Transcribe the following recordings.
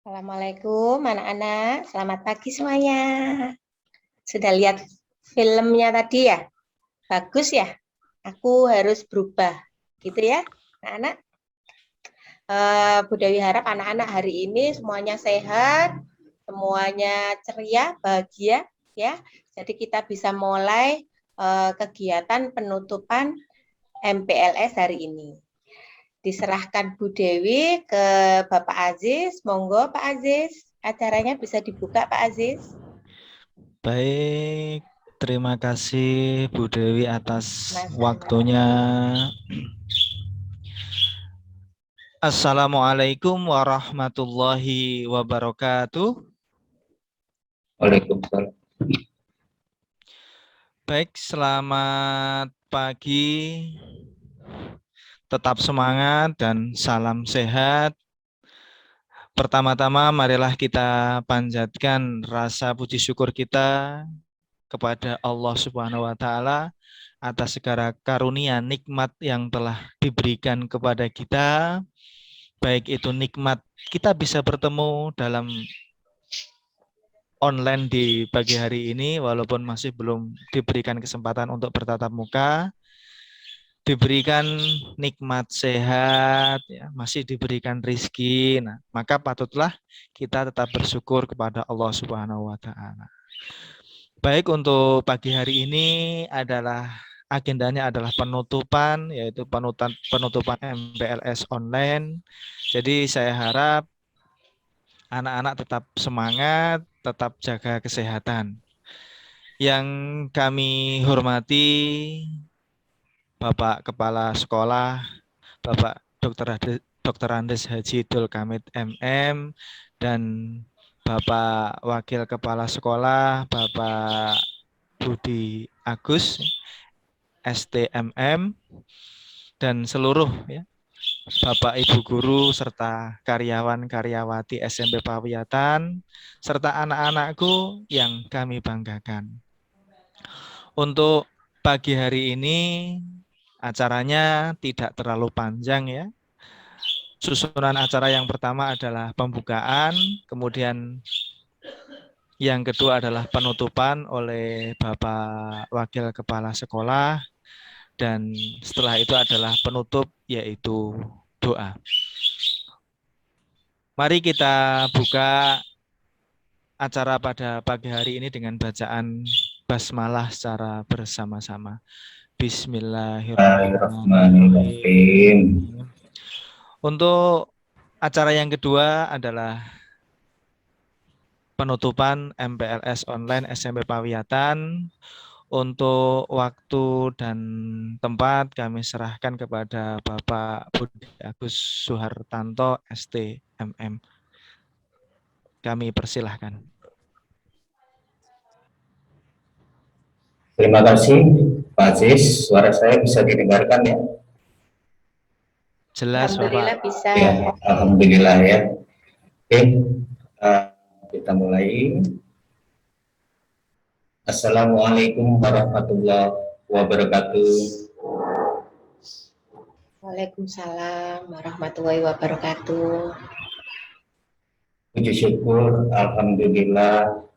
Assalamualaikum anak-anak, selamat pagi semuanya. Sudah lihat filmnya tadi ya? Bagus ya? Aku harus berubah, gitu ya anak-anak. Bu Dewi harap anak-anak hari ini semuanya sehat, semuanya ceria, bahagia ya. Jadi kita bisa mulai kegiatan penutupan MPLS hari ini. Diserahkan Bu Dewi ke Bapak Aziz. Monggo Pak Aziz, acaranya bisa dibuka Pak Aziz. Baik, terima kasih Bu Dewi atas Mas, waktunya. Assalamualaikum warahmatullahi wabarakatuh. Waalaikumsalam. Baik, selamat pagi. Tetap semangat dan salam sehat. Pertama-tama marilah kita panjatkan rasa puji syukur kita kepada Allah Subhanahu wa taala atas segala karunia nikmat yang telah diberikan kepada kita, baik itu nikmat kita bisa bertemu dalam online di pagi hari ini walaupun masih belum diberikan kesempatan untuk bertatap muka, diberikan nikmat sehat, ya, masih diberikan rizki. Nah, maka patutlah kita tetap bersyukur kepada Allah Subhanahu wa taala. Baik, untuk pagi hari ini agendanya adalah penutupan, yaitu penutupan MPLS online. Jadi saya harap anak-anak tetap semangat, tetap jaga kesehatan. Yang kami hormati Bapak Kepala Sekolah, Bapak Dr. Andes Haji Dul Kamit MM, dan Bapak Wakil Kepala Sekolah, Bapak Budi Agus, STMM, dan seluruh Bapak Ibu Guru serta karyawan-karyawati SMP Pawiyatan, serta anak-anakku yang kami banggakan. Untuk pagi hari ini acaranya tidak terlalu panjang ya. Susunan acara yang pertama adalah pembukaan, kemudian yang kedua adalah penutupan oleh Bapak Wakil Kepala Sekolah, dan setelah itu adalah penutup yaitu doa. Mari kita buka acara pada pagi hari ini dengan bacaan basmalah secara bersama-sama. Bismillahirrahmanirrahim. Untuk acara yang kedua adalah penutupan MPLS online SMP Pawiyatan. Untuk waktu dan tempat kami serahkan kepada Bapak Budi Agus Suhartanto STMM. Kami persilahkan. Terima kasih Pak Aziz, suara saya bisa didengarkan ya? Jelas Alhamdulillah Bapak. bisa. Ya, alhamdulillah ya. Oke, kita mulai. Assalamualaikum warahmatullahi wabarakatuh. Waalaikumsalam warahmatullahi wabarakatuh. Puji syukur, alhamdulillah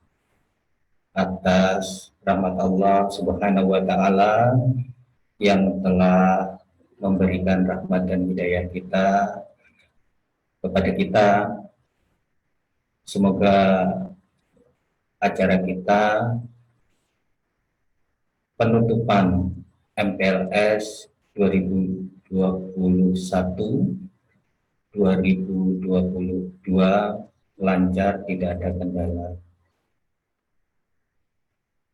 atas rahmat Allah Subhanahu wa taala yang telah memberikan rahmat dan hidayah kepada kita. Semoga acara kita penutupan MPLS 2021-2022 lancar, tidak ada kendala.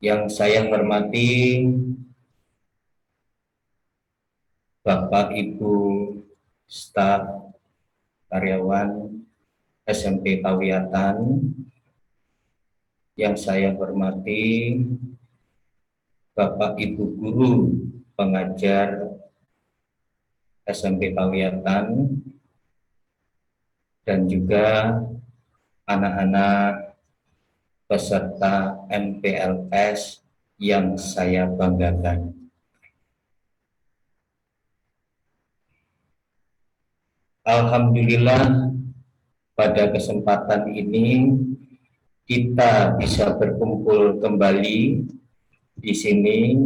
Yang saya hormati Bapak Ibu staf karyawan SMP Pawiyatan, yang saya hormati Bapak Ibu guru pengajar SMP Pawiyatan, dan juga anak-anak peserta MPLS yang saya banggakan. Alhamdulillah pada kesempatan ini kita bisa berkumpul kembali di sini,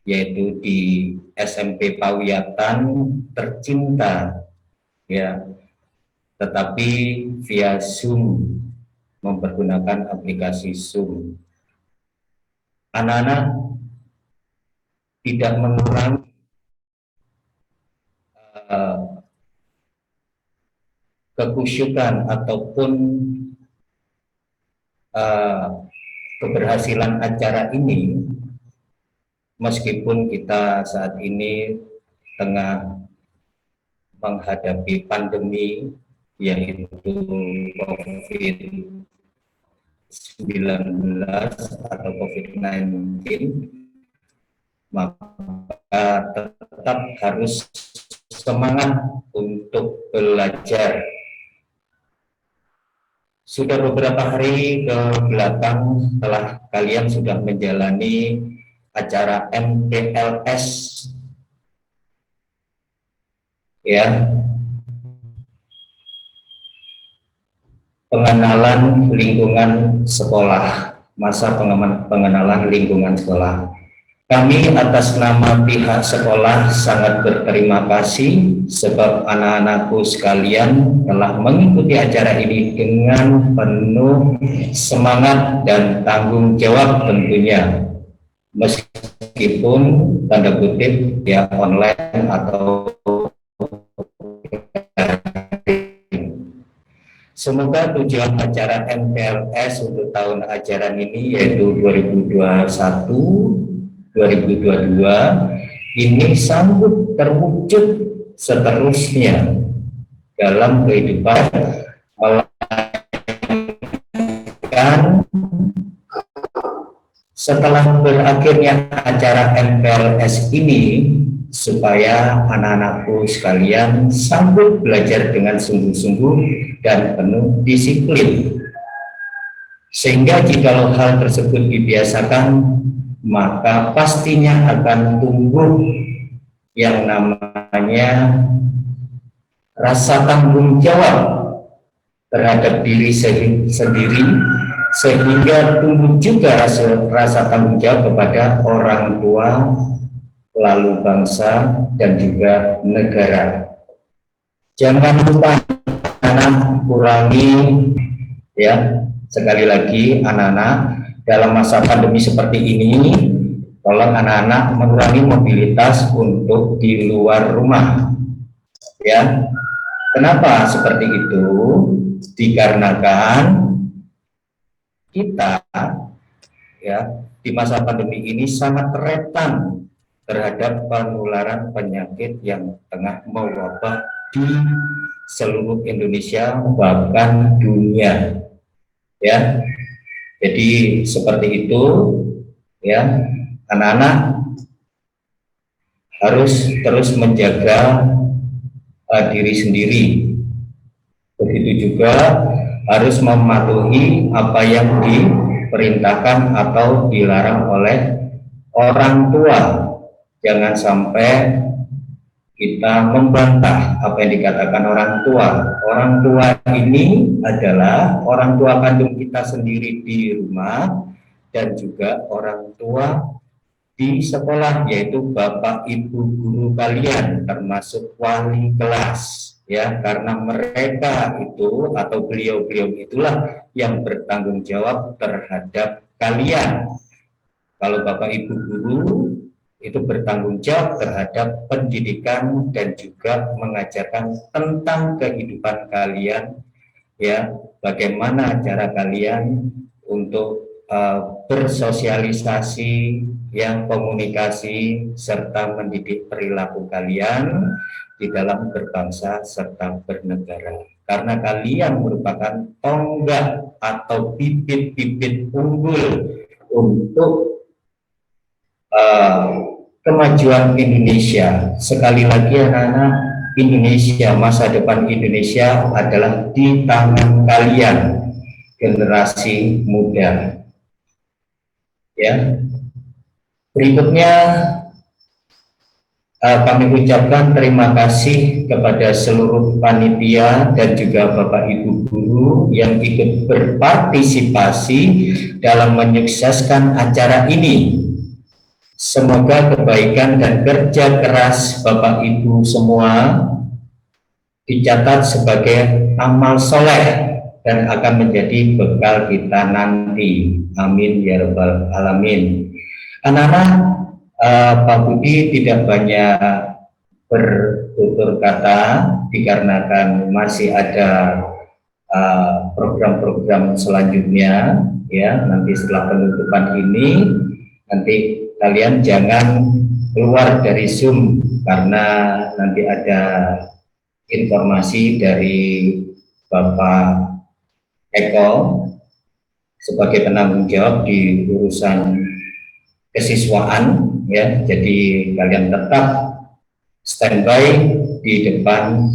yaitu di SMP Pawiyatan tercinta, ya, tetapi via Zoom, mempergunakan aplikasi Zoom. Anak-anak tidak mengurangi kekusyukan ataupun keberhasilan acara ini, meskipun kita saat ini tengah menghadapi pandemi, yaitu COVID-19 atau COVID-19, maka tetap harus semangat untuk belajar. Sudah beberapa hari ke belakang setelah kalian sudah menjalani acara MPLS, ya, pengenalan lingkungan sekolah, masa pengenalan lingkungan sekolah. Kami atas nama pihak sekolah sangat berterima kasih sebab anak-anakku sekalian telah mengikuti acara ini dengan penuh semangat dan tanggung jawab tentunya. Meskipun tanda kutip ya online atau semoga tujuan acara MPLS untuk tahun ajaran ini yaitu 2021-2022 ini sanggup terwujud seterusnya dalam kehidupan, melainkan setelah berakhirnya acara MPLS ini, supaya anak-anakku sekalian sanggup belajar dengan sungguh-sungguh dan penuh disiplin. Sehingga jika hal tersebut dibiasakan, maka pastinya akan tumbuh yang namanya rasa tanggung jawab terhadap diri sendiri, sehingga tumbuh juga rasa tanggung jawab kepada orang tua, lalu bangsa, dan juga negara. Jangan lupa anak kurangi, ya, sekali lagi anak-anak dalam masa pandemi seperti ini, tolong anak-anak mengurangi mobilitas untuk di luar rumah, ya. Kenapa seperti itu? Dikarenakan kita, ya, di masa pandemi ini sangat rentan terhadap penularan penyakit yang tengah mewabah di seluruh Indonesia bahkan dunia, ya. Jadi seperti itu, ya, anak-anak harus terus menjaga diri sendiri. Begitu juga harus mematuhi apa yang diperintahkan atau dilarang oleh orang tua. Jangan sampai kita membantah apa yang dikatakan orang tua. Orang tua ini adalah orang tua kandung kita sendiri di rumah dan juga orang tua di sekolah, yaitu bapak ibu guru kalian termasuk wali kelas, ya, karena mereka itu atau beliau-beliau itulah yang bertanggung jawab terhadap kalian. Kalau bapak ibu guru itu bertanggung jawab terhadap pendidikan dan juga mengajarkan tentang kehidupan kalian, ya, bagaimana cara kalian untuk bersosialisasi, yang komunikasi serta mendidik perilaku kalian di dalam berbangsa serta bernegara. Karena kalian merupakan tonggak atau bibit-bibit unggul untuk kemajuan Indonesia. Sekali lagi anak-anak, Indonesia, masa depan Indonesia adalah di tangan kalian, generasi muda. Ya. Berikutnya Kami ucapkan terima kasih kepada seluruh panitia dan juga Bapak Ibu guru yang ikut berpartisipasi dalam menyukseskan acara ini. Semoga kebaikan dan kerja keras Bapak Ibu semua dicatat sebagai amal soleh dan akan menjadi bekal kita nanti. Amin ya rabbal alamin. Anak-anak, Pak Budi tidak banyak bertutur kata dikarenakan masih ada program-program selanjutnya ya. Nanti setelah penutupan ini, nanti kalian jangan keluar dari Zoom karena nanti ada informasi dari Bapak Eko sebagai penanggung jawab di urusan kesiswaan ya. Jadi kalian tetap standby di depan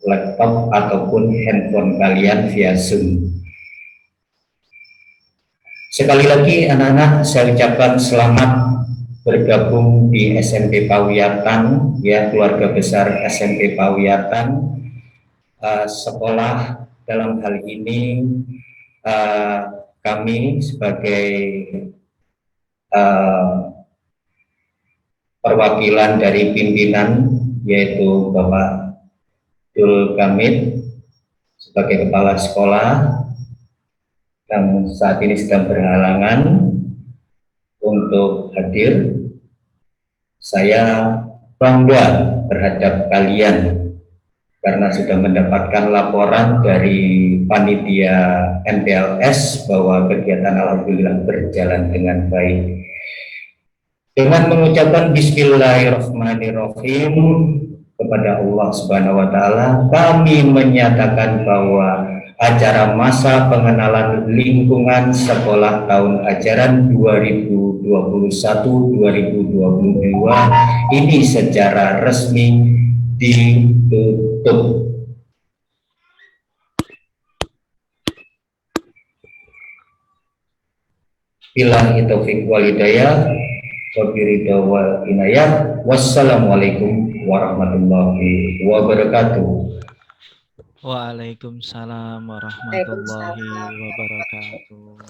laptop ataupun handphone kalian via Zoom. Sekali lagi anak-anak, saya ucapkan selamat bergabung di SMP Pawiyatan ya, keluarga besar SMP Pawiyatan. Sekolah dalam hal ini kami sebagai perwakilan dari pimpinan yaitu Bapak Dul Kamid sebagai kepala sekolah yang saat ini sedang berhalangan untuk hadir. Saya bangga terhadap kalian karena sudah mendapatkan laporan dari panitia MPLS bahwa kegiatan alhamdulillah berjalan dengan baik. Dengan mengucapkan bismillahirrahmanirrahim kepada Allah Subhanahu wa taala, kami menyatakan bahwa acara masa pengenalan lingkungan sekolah tahun ajaran 2021-2022 ini secara resmi ditutup. Billahi taufiq wal hidayah. Wassalamualaikum warahmatullahi wabarakatuh. Waalaikumsalam warahmatullahi wabarakatuh.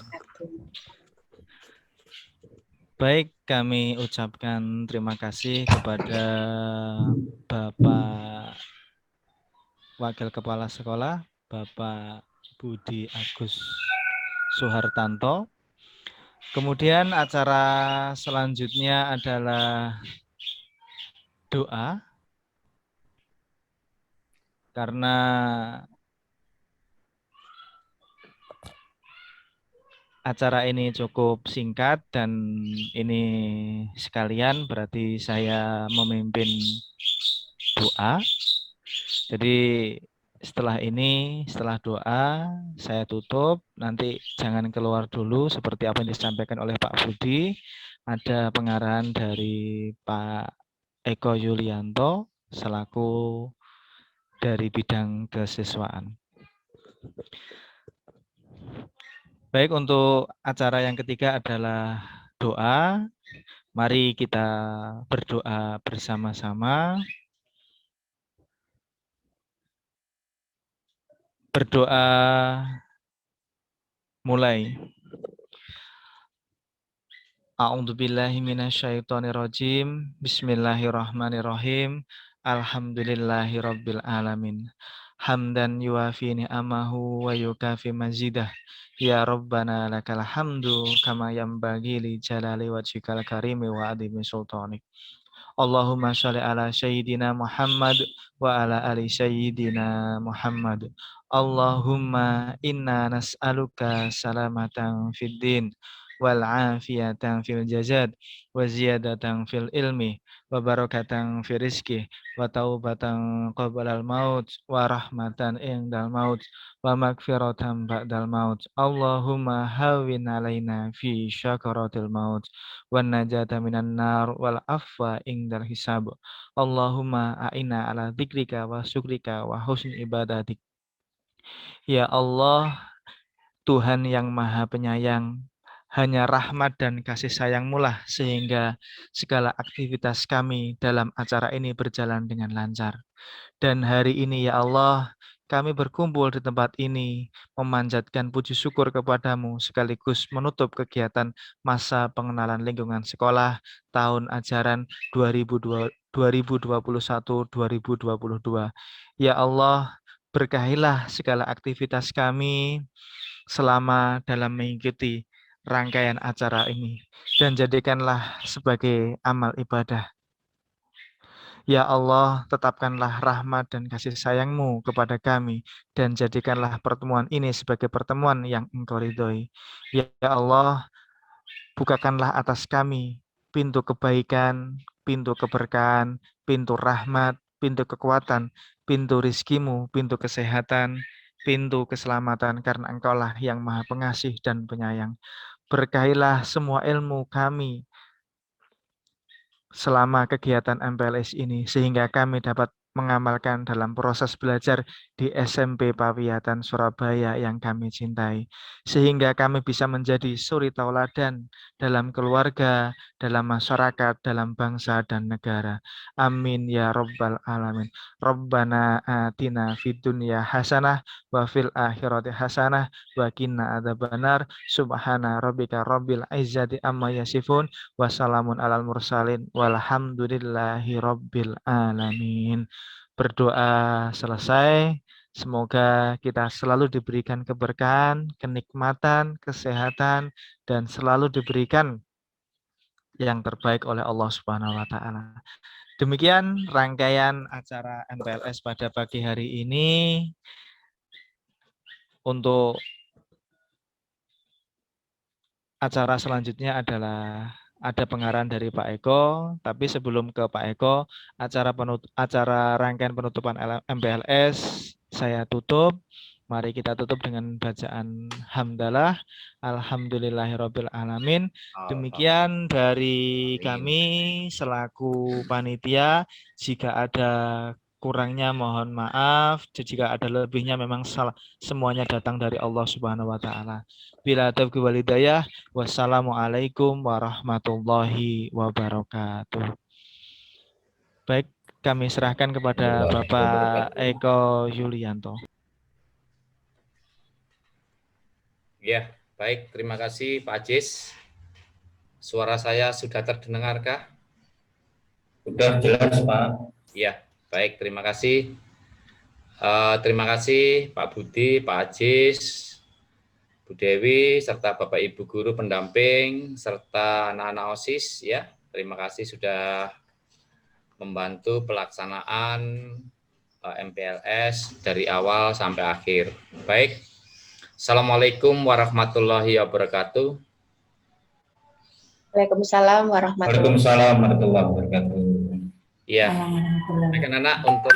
Baik, kami ucapkan terima kasih kepada Bapak Wakil Kepala Sekolah, Bapak Budi Agus Suhartanto. Kemudian acara selanjutnya adalah doa. Karena acara ini cukup singkat dan ini sekalian berarti saya memimpin doa. Jadi setelah ini, setelah doa, saya tutup. Nanti jangan keluar dulu seperti apa yang disampaikan oleh Pak Budi. Ada pengarahan dari Pak Eko Yulianto selaku dari bidang kesiswaan. Baik, untuk acara yang ketiga adalah doa. Mari kita berdoa bersama-sama. Berdoa mulai. A'udzubillahi minasyaitonirrajim. Bismillahirrahmanirrahim. Alhamdulillahirabbil alamin. Hamdan yuafi ni'amahu wa yukafi mazidah. Ya Rabbana lakal hamdu kama yanbaghi li jalali wajhikal karimi wa adimi sultanik. Allahumma sholli ala sayyidina Muhammad wa ala ali sayyidina Muhammad. Allahumma inna nas'aluka salamatan fid din wal afiyatan fil jasad wa ziyadatan fil ilmi wa barakatan fil rizki wa taubatan qablal maut wa rahmatan indal maut wa magfiratan ba'dal maut. Allahumma hawwin alaina fi syakaratil maut wan najata minan nar wal afwa indal hisab. Allahumma a'inna ala dzikrika wa syukrika wa husni ibadatik. Ya Allah, Tuhan yang Maha Penyayang, Hanya rahmat dan kasih sayang-Mu lah sehingga segala aktivitas kami dalam acara ini berjalan dengan lancar. Dan hari ini ya Allah, kami berkumpul di tempat ini, memanjatkan puji syukur kepadamu sekaligus menutup kegiatan masa pengenalan lingkungan sekolah tahun ajaran 2021-2022. Ya Allah, berkahilah segala aktivitas kami selama dalam mengikuti rangkaian acara ini dan jadikanlah sebagai amal ibadah. Ya Allah, tetapkanlah rahmat dan kasih sayang-Mu kepada kami dan jadikanlah pertemuan ini sebagai pertemuan yang Engkau ridhoi. Ya Allah, bukakanlah atas kami pintu kebaikan, pintu keberkahan, pintu rahmat, pintu kekuatan, pintu rizki-Mu, pintu kesehatan, pintu keselamatan, karena Engkaulah yang Maha Pengasih dan Penyayang. Berkahilah semua ilmu kami selama kegiatan MPLS ini, sehingga kami dapat mengamalkan dalam proses belajar di SMP Pawiyatan Surabaya yang kami cintai, sehingga kami bisa menjadi suri tauladan dalam keluarga, dalam masyarakat, dalam bangsa dan negara. Amin ya Rabbal Alamin. Rabbana atina fid dunya hasanah wa fil akhirati hasanah wa qina adzabannar. Subhana rabbika rabbil izzati amma yasifun. Wassalamun alal mursalin walhamdulillahi rabbil alamin. Berdoa selesai. Semoga kita selalu diberikan keberkahan, kenikmatan, kesehatan, dan selalu diberikan yang terbaik oleh Allah Subhanahu wa Ta'ala. Demikian rangkaian acara MPLS pada pagi hari ini. Untuk acara selanjutnya adalah ada pengarahan dari Pak Eko, tapi sebelum ke Pak Eko, acara rangkaian penutupan MPLS saya tutup. Mari kita tutup dengan bacaan hamdalah. Alhamdulillahirabbil alamin. Demikian dari kami selaku panitia. Jika ada kurangnya mohon maaf. Jika ada lebihnya memang semuanya datang dari Allah Subhanahu wa Ta'ala. Bila taufiq wal hidayah. Wassalamualaikum warahmatullahi wabarakatuh. Baik, kami serahkan kepada Bapak Eko Yulianto. Ya, baik. Terima kasih Pak Ajis. Suara saya sudah terdengarkah? Sudah jelas, Pak. Ya, baik. Terima kasih. Terima kasih Pak Budi, Pak Ajis, Bu Dewi, serta Bapak Ibu Guru pendamping, serta anak-anak OSIS. Ya, terima kasih sudah membantu pelaksanaan MPLS dari awal sampai akhir. Baik. Assalamualaikum warahmatullahi wabarakatuh. Waalaikumsalam warahmatullahi wabarakatuh. Ya, anak-anak, untuk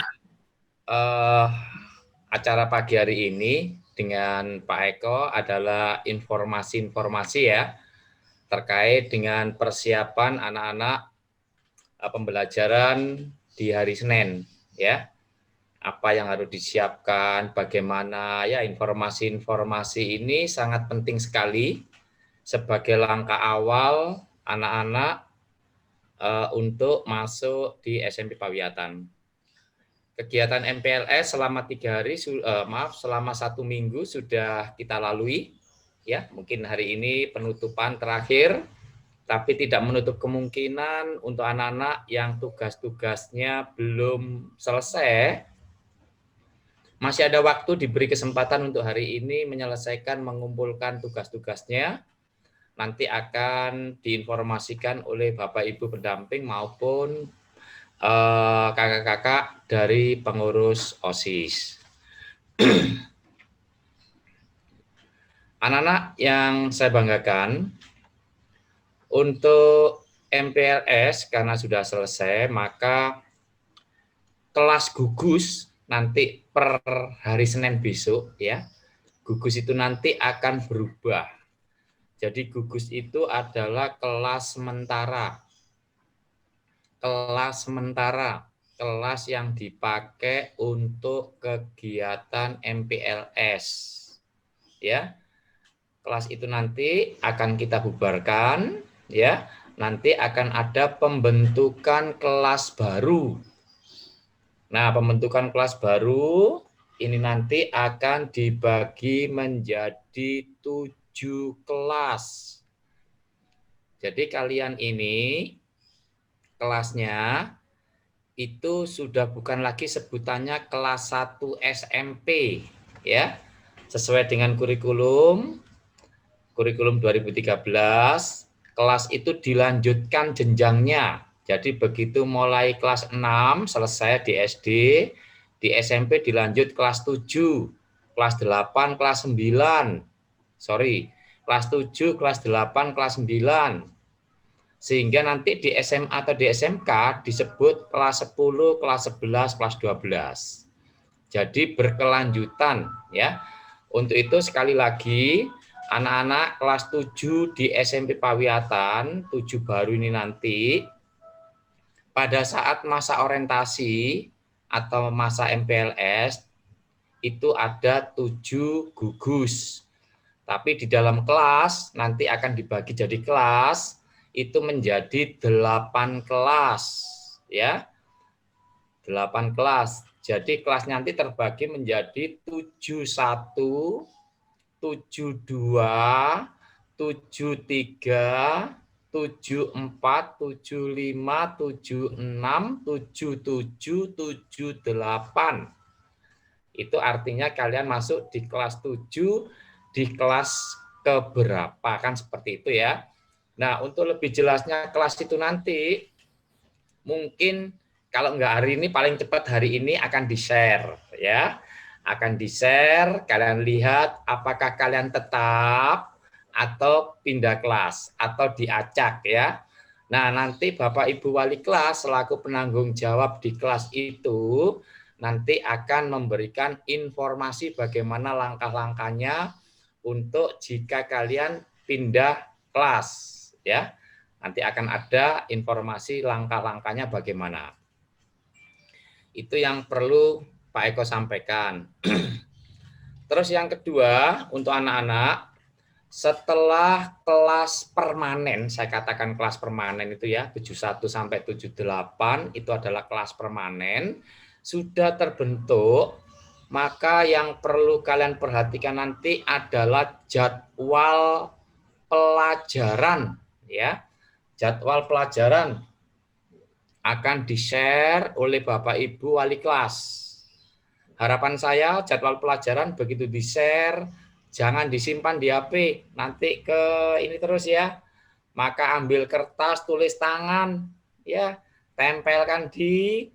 acara pagi hari ini dengan Pak Eko adalah informasi-informasi ya terkait dengan persiapan anak-anak pembelajaran di hari Senin ya. Apa yang harus disiapkan, bagaimana ya, informasi-informasi ini sangat penting sekali sebagai langkah awal anak-anak untuk masuk di SMP Pawiyatan. Kegiatan MPLS selama 1 minggu sudah kita lalui ya. Mungkin hari ini penutupan terakhir, tapi tidak menutup kemungkinan untuk anak-anak yang tugas-tugasnya belum selesai, masih ada waktu, diberi kesempatan untuk hari ini menyelesaikan, mengumpulkan tugas-tugasnya. Nanti akan diinformasikan oleh Bapak Ibu pendamping maupun kakak-kakak dari pengurus OSIS. Anak-anak yang saya banggakan, untuk MPLS karena sudah selesai, maka kelas gugus nanti per hari Senin besok ya, gugus itu nanti akan berubah. Jadi gugus itu adalah kelas sementara. Kelas yang dipakai untuk kegiatan MPLS. Ya. kelas itu nanti akan kita bubarkan, ya. Nanti akan ada pembentukan kelas baru. Nah, pembentukan kelas baru ini nanti akan dibagi menjadi 7 kelas. Jadi kalian ini kelasnya itu sudah bukan lagi sebutannya kelas 1 SMP, ya. Sesuai dengan kurikulum 2013, kelas itu dilanjutkan jenjangnya. Jadi begitu mulai kelas 6 selesai di SD, di SMP dilanjut kelas 7, kelas 8, kelas 9. Kelas 7, kelas 8, kelas 9. Sehingga nanti di SMA atau di SMK disebut kelas 10, kelas 11, kelas 12. Jadi berkelanjutan, ya. Untuk itu sekali lagi anak-anak kelas 7 di SMP Pawiatan, 7 baru ini nanti pada saat masa orientasi atau masa MPLS itu ada 7 gugus. Tapi di dalam kelas nanti akan dibagi jadi kelas itu menjadi 8 kelas, ya. 8 kelas. Jadi kelas nanti terbagi menjadi 71, 72, 73, 74, 75, 76, 77, 78. Itu artinya kalian masuk di kelas 7, di kelas keberapa, kan seperti itu ya. Nah, untuk lebih jelasnya kelas itu nanti, mungkin kalau nggak hari ini, paling cepat hari ini akan di-share, ya. Akan di-share, kalian lihat apakah kalian tetap atau pindah kelas, atau diacak, ya. Nah, nanti Bapak Ibu Wali kelas selaku penanggung jawab di kelas itu, nanti akan memberikan informasi bagaimana langkah-langkahnya untuk jika kalian pindah kelas, ya. Nanti akan ada informasi langkah-langkahnya bagaimana. Itu yang perlu Pak Eko sampaikan. Terus yang kedua, untuk anak-anak, setelah kelas permanen, saya katakan kelas permanen itu ya, 71 sampai 78 itu adalah kelas permanen, sudah terbentuk, maka yang perlu kalian perhatikan nanti adalah jadwal pelajaran, ya. Jadwal pelajaran akan di-share oleh Bapak Ibu Wali kelas. Harapan saya jadwal pelajaran begitu di-share, jangan disimpan di HP, nanti ke ini terus ya. Maka ambil kertas, tulis tangan, ya, tempelkan di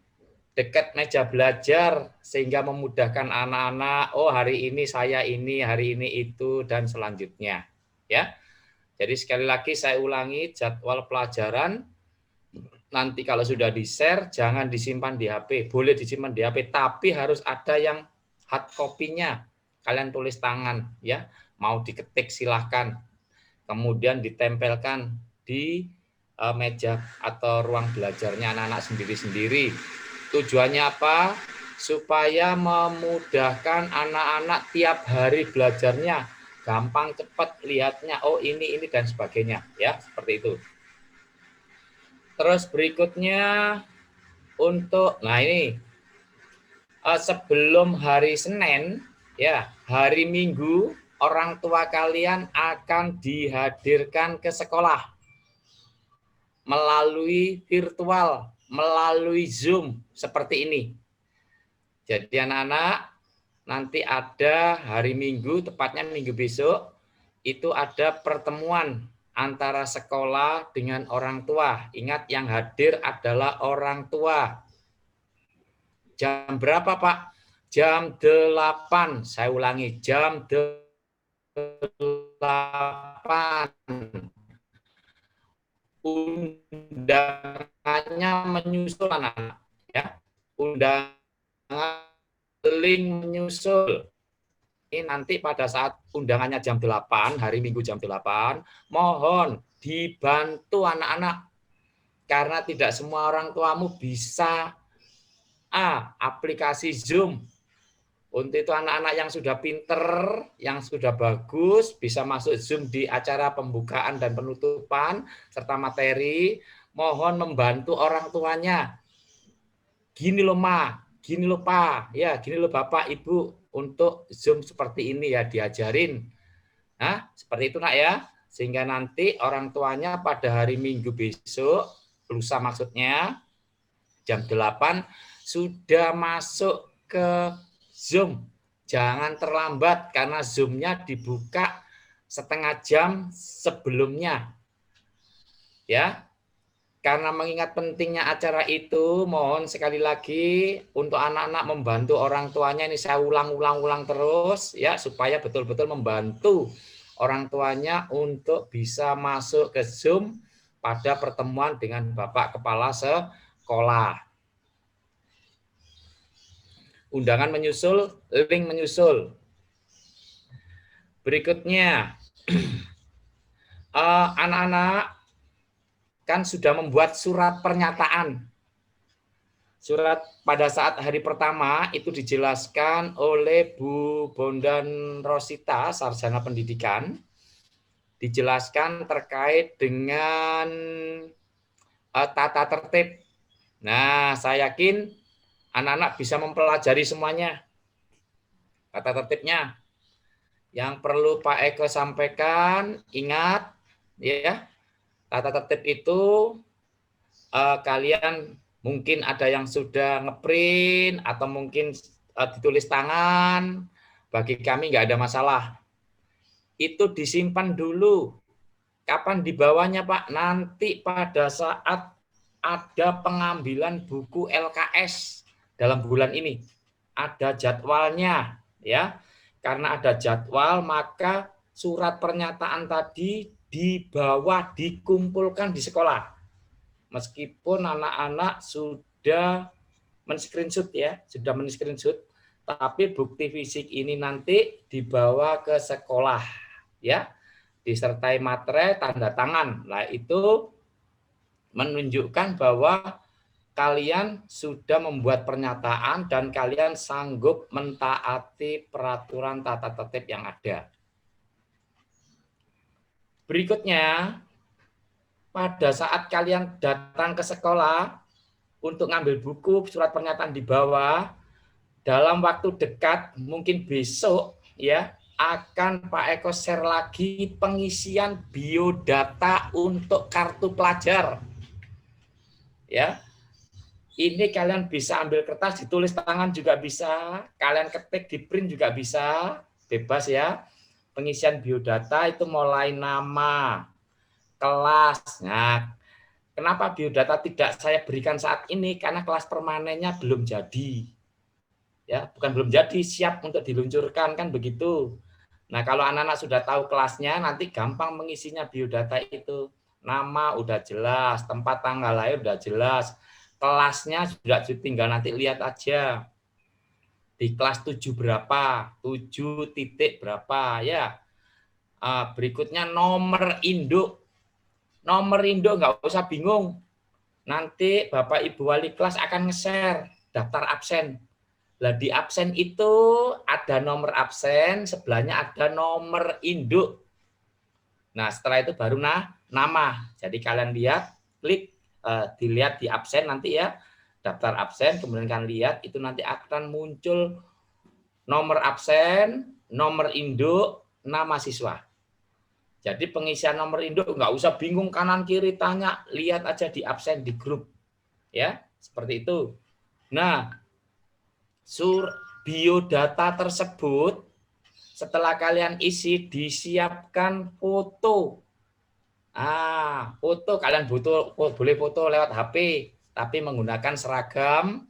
dekat meja belajar sehingga memudahkan anak-anak. Oh, hari ini saya ini, hari ini itu, dan selanjutnya, ya. Jadi sekali lagi saya ulangi, jadwal pelajaran nanti kalau sudah di-share jangan disimpan di HP. Boleh disimpan di HP, tapi harus ada yang hard copy-nya. Kalian tulis tangan, ya. Mau diketik silahkan. Kemudian ditempelkan di meja atau ruang belajarnya anak-anak sendiri-sendiri. Tujuannya apa? Supaya memudahkan anak-anak tiap hari belajarnya. Gampang, cepat lihatnya, oh ini, dan sebagainya. Ya, seperti itu. Terus berikutnya, untuk, nah ini, sebelum hari Senin, ya, hari Minggu, orang tua kalian akan dihadirkan ke sekolah melalui virtual, melalui Zoom, seperti ini. Jadi anak-anak, nanti ada hari Minggu, tepatnya minggu besok, itu ada pertemuan antara sekolah dengan orang tua. Ingat yang hadir adalah orang tua. Jam berapa Pak? Jam 8. Saya ulangi, jam 8. Undangannya menyusul anak-anak. Ya. Undangan link menyusul. Ini nanti pada saat undangannya jam 8, hari Minggu jam 8, mohon dibantu anak-anak. Karena tidak semua orang tuamu bisa aplikasi Zoom. Untuk itu anak-anak yang sudah pinter, yang sudah bagus, bisa masuk Zoom di acara pembukaan dan penutupan, serta materi, mohon membantu orang tuanya. Gini loh Ma, gini loh Pak, ya gini loh Bapak, Ibu, untuk Zoom seperti ini ya diajarin. Nah, seperti itu nak ya, sehingga nanti orang tuanya pada hari Minggu besok, lusa maksudnya, jam 8 sudah masuk ke Zoom. Jangan terlambat karena Zoom-nya dibuka setengah jam sebelumnya. Ya. Karena mengingat pentingnya acara itu, mohon sekali lagi untuk anak-anak membantu orang tuanya, ini saya ulang terus ya, supaya betul-betul membantu orang tuanya untuk bisa masuk ke Zoom pada pertemuan dengan Bapak Kepala Sekolah. Undangan menyusul, link menyusul. Berikutnya, anak-anak kan sudah membuat surat pernyataan. Surat pada saat hari pertama itu dijelaskan oleh Bu Bondan Rosita, Sarjana Pendidikan, dijelaskan terkait dengan tata tertib. Nah, saya yakin anak-anak bisa mempelajari semuanya. Tata tertibnya. Yang perlu Pak Eko sampaikan, ingat ya, tata tertib itu kalian mungkin ada yang sudah ngeprint atau mungkin ditulis tangan. Bagi kami nggak ada masalah. Itu disimpan dulu. Kapan dibawanya Pak? Nanti pada saat ada pengambilan buku LKS dalam bulan ini. Ada jadwalnya ya. Karena ada jadwal maka surat pernyataan tadi dibawa dikumpulkan di sekolah. Meskipun anak-anak sudah men-screenshot ya, sudah men-screenshot, tapi bukti fisik ini nanti dibawa ke sekolah ya, disertai materai tanda tangan. Nah, itu menunjukkan bahwa kalian sudah membuat pernyataan dan kalian sanggup mentaati peraturan tata tertib yang ada. Berikutnya, pada saat kalian datang ke sekolah untuk ngambil buku, surat pernyataan di bawah, dalam waktu dekat, mungkin besok, ya, akan Pak Eko share lagi pengisian biodata untuk kartu pelajar. Ya, ini kalian bisa ambil kertas, ditulis tangan juga bisa, kalian ketik di print juga bisa, bebas ya. Pengisian biodata itu mulai nama, kelas. Nah, kenapa biodata tidak saya berikan saat ini? Karena kelas permanennya belum jadi. Ya, bukan belum jadi, siap untuk diluncurkan kan begitu. Nah, kalau anak-anak sudah tahu kelasnya, nanti gampang mengisinya biodata itu. Nama udah jelas, tempat tanggal lahir udah jelas. Kelasnya sudah tinggal nanti lihat aja. Di kelas 7 berapa, 7 titik berapa ya. Berikutnya nomor induk. Nomor induk nggak usah bingung. Nanti Bapak Ibu wali kelas akan nge-share daftar absen. Nah, di absen itu ada nomor absen, sebelahnya ada nomor induk. Nah, setelah itu baru nama. Jadi kalian lihat, klik dilihat di absen nanti ya, daftar absen, kemudian kalian lihat itu nanti akan muncul nomor absen, nomor induk, nama siswa. Jadi pengisian nomor induk nggak usah bingung kanan kiri tanya, lihat aja di absen di grup. Ya, seperti itu. Nah, biodata tersebut setelah kalian isi disiapkan foto. Foto kalian boleh foto lewat HP, tapi menggunakan seragam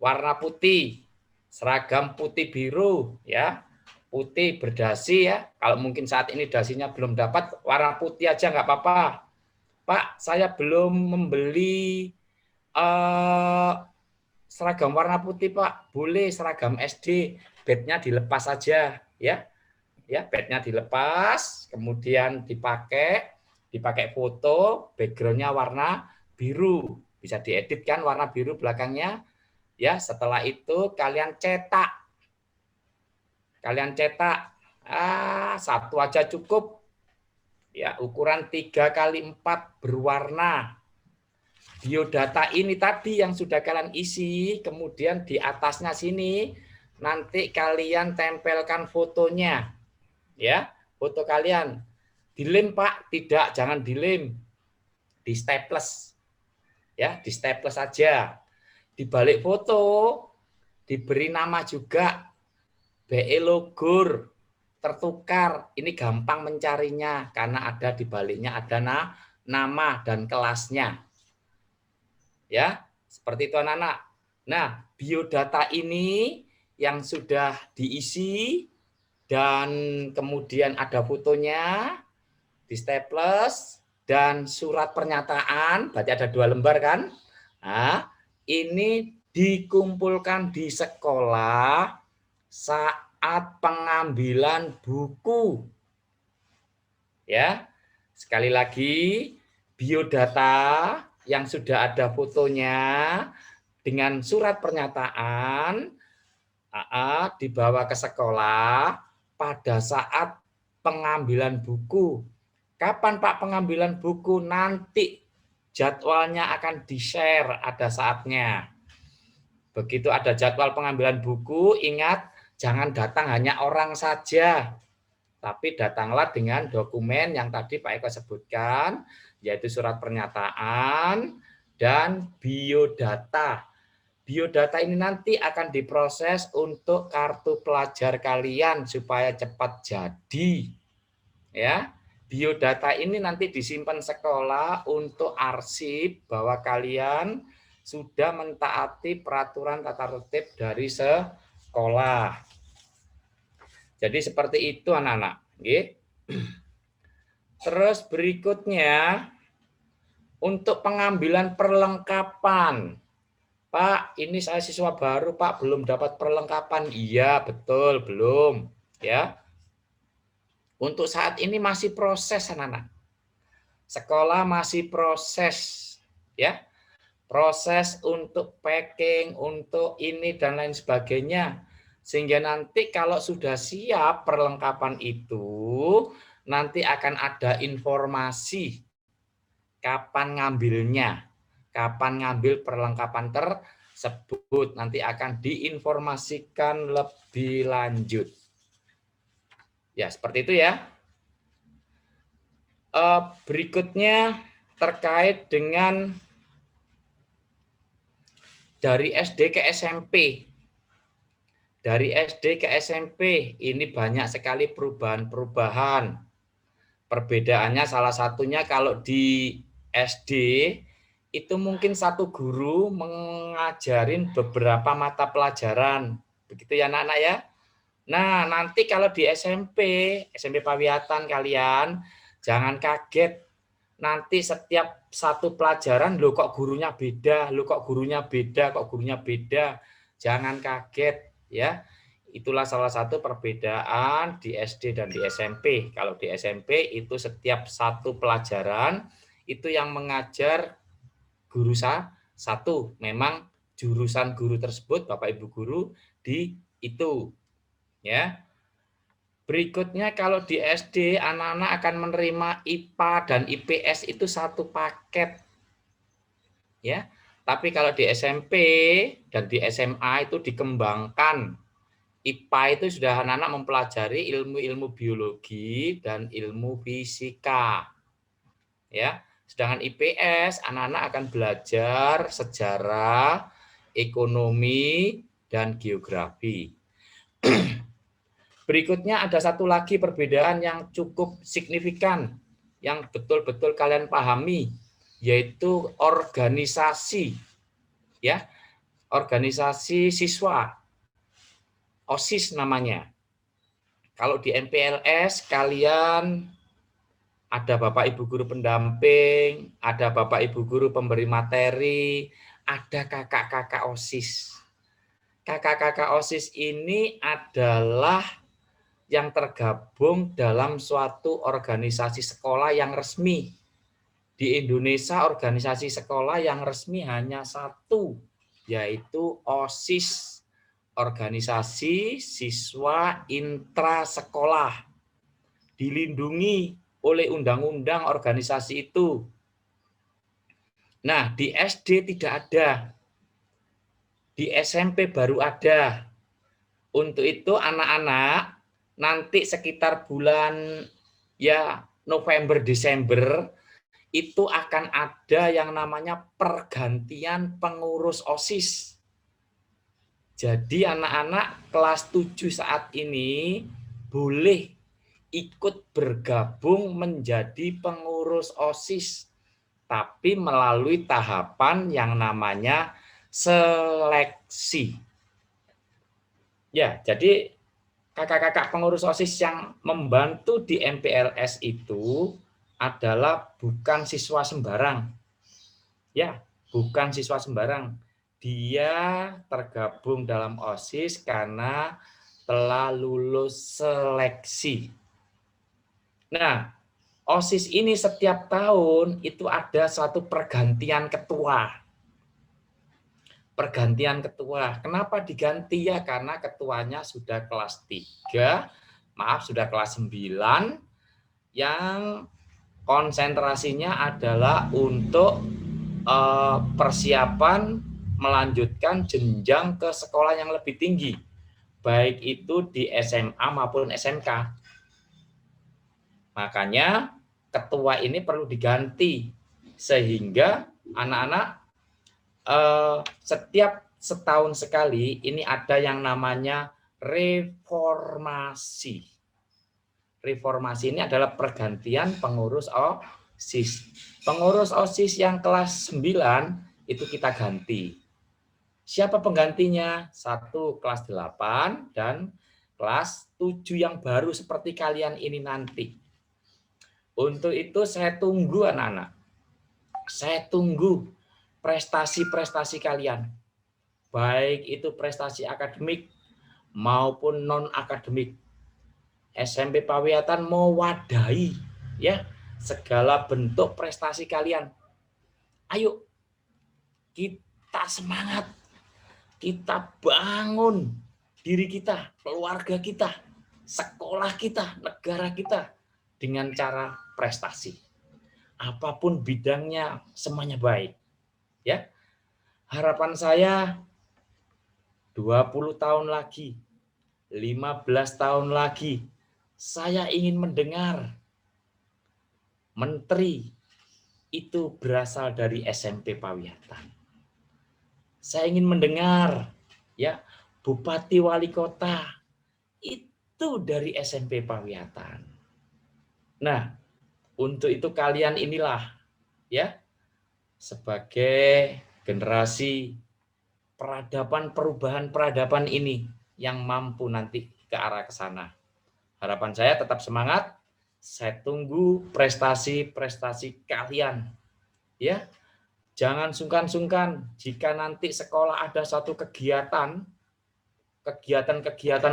warna putih, seragam putih biru, ya, putih berdasi ya. Kalau mungkin saat ini dasinya belum dapat, warna putih aja nggak apa-apa. Pak, saya belum membeli seragam warna putih Pak, boleh seragam SD, badge-nya dilepas saja ya. Ya, badge-nya dilepas, kemudian dipakai foto, background-nya warna biru. Bisa diedit kan warna biru belakangnya. Ya, setelah itu kalian cetak kalian cetak. Satu aja cukup. Ya, ukuran 3x4 berwarna. Biodata ini tadi yang sudah kalian isi, kemudian di atasnya sini nanti kalian tempelkan fotonya. Ya, foto kalian. Dilem, Pak? Tidak, jangan dilem. Di staples. Ya, di staples saja. Di balik foto diberi nama juga. BE Logor tertukar. Ini gampang mencarinya karena ada di baliknya ada nama dan kelasnya. Ya, seperti itu anak-anak. Nah, biodata ini yang sudah diisi dan kemudian ada fotonya di staples dan surat pernyataan, berarti ada 2 lembar kan? Nah, ini dikumpulkan di sekolah saat pengambilan buku. Ya, sekali lagi biodata yang sudah ada fotonya dengan surat pernyataan dibawa ke sekolah pada saat pengambilan buku. Kapan Pak pengambilan buku? Nanti jadwalnya akan di-share, ada saatnya. Begitu ada jadwal pengambilan buku, ingat jangan datang hanya orang saja, tapi datanglah dengan dokumen yang tadi Pak Eko sebutkan, yaitu surat pernyataan dan biodata. Biodata ini nanti akan diproses untuk kartu pelajar kalian supaya cepat jadi. Ya, biodata ini nanti disimpan sekolah untuk arsip bahwa kalian sudah mentaati peraturan tata tertib dari sekolah. Jadi seperti itu anak-anak. Terus berikutnya untuk pengambilan perlengkapan. Pak, ini saya siswa baru, Pak, belum dapat perlengkapan. Iya, betul, belum. Ya. Untuk saat ini masih proses anak-anak. Sekolah masih proses, ya. Proses untuk packing, untuk ini dan lain sebagainya. Sehingga nanti kalau sudah siap perlengkapan itu, nanti akan ada informasi kapan ngambilnya, kapan ngambil perlengkapan tersebut. Nanti akan diinformasikan lebih lanjut. Ya, seperti itu ya. Berikutnya terkait dengan dari SD ke SMP. Dari SD ke SMP ini banyak sekali perubahan-perubahan. Perbedaannya salah satunya kalau di SD itu mungkin satu guru mengajarin beberapa mata pelajaran. Begitu ya anak-anak ya. Nah, nanti kalau di SMP Pawiatan kalian jangan kaget. Nanti setiap satu pelajaran loh kok gurunya beda, loh kok gurunya beda, kok gurunya beda. Jangan kaget. Ya, itulah salah satu perbedaan di SD dan di SMP. Kalau di SMP itu setiap satu pelajaran itu yang mengajar guru satu. Memang jurusan guru tersebut Bapak Ibu guru di itu. Ya. Berikutnya kalau di SD anak-anak akan menerima IPA dan IPS itu satu paket. Ya. Tapi kalau di SMP dan di SMA itu dikembangkan. IPA itu sudah anak-anak mempelajari ilmu-ilmu biologi dan ilmu fisika. Ya, sedangkan IPS anak-anak akan belajar sejarah, ekonomi dan geografi. Berikutnya ada satu lagi perbedaan yang cukup signifikan yang betul-betul kalian pahami, yaitu organisasi. Ya, organisasi siswa. OSIS namanya. Kalau di MPLS kalian ada Bapak Ibu guru pendamping, ada Bapak Ibu guru pemberi materi, ada kakak-kakak OSIS. Kakak-kakak OSIS ini adalah yang tergabung dalam suatu organisasi sekolah yang resmi. Di Indonesia organisasi sekolah yang resmi hanya satu, yaitu OSIS. organisasi siswa intrasekolah. Dilindungi oleh undang-undang organisasi itu. Nah, di SD tidak ada. Di SMP baru ada. Untuk itu anak-anak nanti sekitar bulan ya November Desember itu akan ada yang namanya pergantian pengurus OSIS. Jadi anak-anak kelas 7 saat ini boleh ikut bergabung menjadi pengurus OSIS, tapi melalui tahapan yang namanya seleksi. Ya, jadi kakak-kakak pengurus OSIS yang membantu di MPLS itu adalah bukan siswa sembarang. Ya, bukan siswa sembarang. Dia tergabung dalam OSIS karena telah lulus seleksi. Nah, OSIS ini setiap tahun itu ada suatu pergantian ketua. Pergantian ketua. Kenapa diganti ya? Karena ketuanya sudah kelas 3, sudah kelas 9, yang konsentrasinya adalah untuk persiapan melanjutkan jenjang ke sekolah yang lebih tinggi, baik itu di SMA maupun SMK. Makanya ketua ini perlu diganti sehingga anak-anak setiap setahun sekali ini ada yang namanya reformasi. Reformasi ini adalah pergantian pengurus OSIS. Pengurus OSIS yang kelas 9 itu kita ganti. Siapa penggantinya? 1 kelas 8 dan kelas 7 yang baru seperti kalian ini nanti. Untuk itu saya tunggu anak-anak. Saya tunggu prestasi-prestasi kalian. Baik itu prestasi akademik maupun non-akademik. SMP Pawiatan mewadahi ya segala bentuk prestasi kalian. Ayo kita semangat. Kita bangun diri kita, keluarga kita, sekolah kita, negara kita dengan cara prestasi. Apapun bidangnya semuanya baik. Ya. Harapan saya 20 tahun lagi, 15 tahun lagi saya ingin mendengar menteri itu berasal dari SMP Pawiatan. Saya ingin mendengar ya bupati wali kota itu dari SMP Pawiatan. Nah, untuk itu kalian inilah ya sebagai generasi perubahan peradaban ini yang mampu nanti ke arah ke sana. Harapan saya tetap semangat. Saya tunggu prestasi-prestasi kalian. Ya. Jangan sungkan-sungkan jika nanti sekolah ada satu kegiatan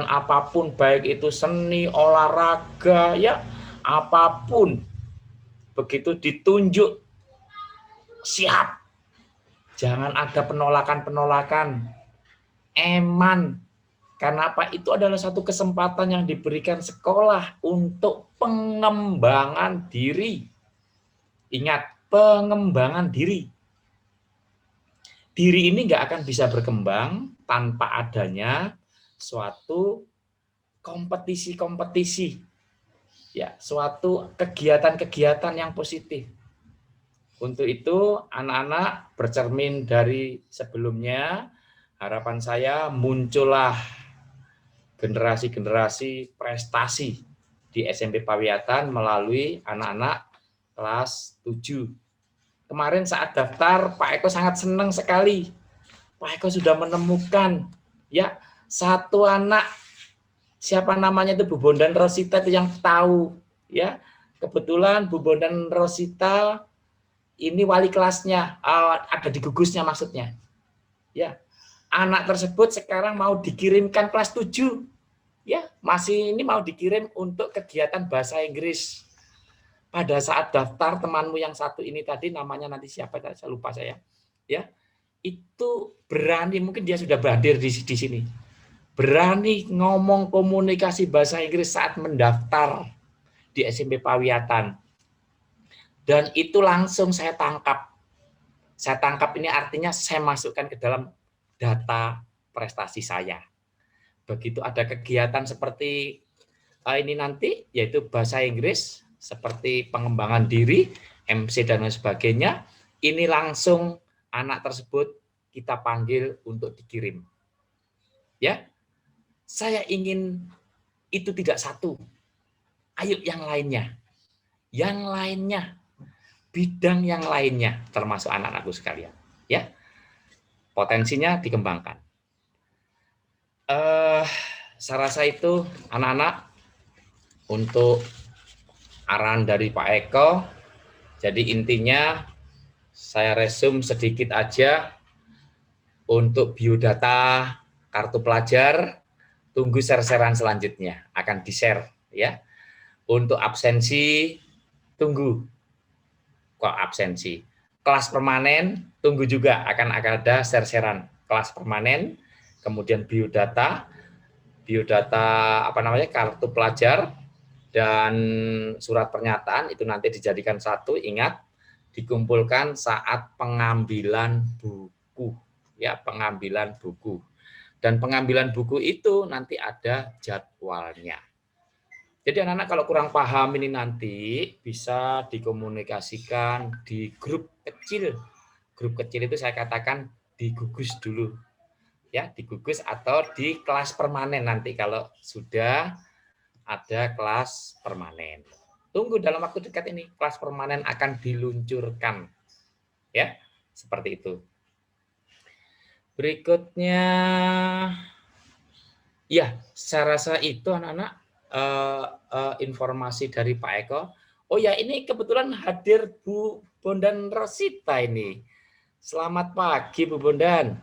apapun, baik itu seni, olahraga, ya apapun. Begitu ditunjuk, siap. Jangan ada penolakan-penolakan. Eman. Karena apa? Itu adalah satu kesempatan yang diberikan sekolah untuk pengembangan diri. Ingat, pengembangan diri. Diri ini nggak akan bisa berkembang tanpa adanya suatu kompetisi-kompetisi. Ya, suatu kegiatan-kegiatan yang positif. Untuk itu, anak-anak bercermin dari sebelumnya, harapan saya muncullah generasi-generasi prestasi di SMP Pawiatan melalui anak-anak kelas 7. Kemarin saat daftar, Pak Eko sangat senang sekali. Pak Eko sudah menemukan ya satu anak, siapa namanya itu Bu Bondan Rosita itu yang tahu ya. Kebetulan Bu Bondan Rosita ini wali kelasnya, ada di gugusnya maksudnya. Ya. Anak tersebut sekarang mau dikirimkan kelas 7. Ya, masih ini mau dikirim untuk kegiatan bahasa Inggris. Pada saat daftar temanmu yang satu ini tadi namanya nanti siapa saya lupa saya. Ya. Itu berani, mungkin dia sudah hadir di sini. berani ngomong komunikasi bahasa Inggris saat mendaftar di SMP Pawiatan. Dan itu langsung saya tangkap. Saya tangkap ini artinya saya masukkan ke dalam data prestasi saya. Begitu ada kegiatan seperti ini nanti, yaitu bahasa Inggris, seperti pengembangan diri, MC dan lain sebagainya, ini langsung anak tersebut kita panggil untuk dikirim. Ya, saya ingin itu tidak satu. Ayo yang lainnya. Yang lainnya. Bidang yang lainnya, termasuk anak-anakku sekalian. Ya, potensinya dikembangkan. Saya rasa itu anak-anak untuk arahan dari Pak Eko. Jadi intinya saya resume sedikit aja untuk biodata kartu pelajar. Tunggu share-sharean selanjutnya akan di-share ya. Untuk absensi tunggu kok absensi. Kelas permanen tunggu juga akan ada share-sharean kelas permanen, kemudian biodata kartu pelajar dan surat pernyataan itu nanti dijadikan satu, ingat dikumpulkan saat pengambilan buku ya, pengambilan buku. Dan pengambilan buku itu nanti ada jadwalnya. Jadi anak-anak kalau kurang paham ini nanti bisa dikomunikasikan di grup kecil. Grup kecil itu saya katakan digugus dulu. Ya, digugus atau di kelas permanen nanti kalau sudah ada kelas permanen. Tunggu dalam waktu dekat ini kelas permanen akan diluncurkan. Ya, seperti itu. Berikutnya ya, saya rasa itu anak-anak informasi dari Pak Eko. Oh ya, ini kebetulan hadir Bu Bondan Rosita ini. Selamat pagi Bu Bondan.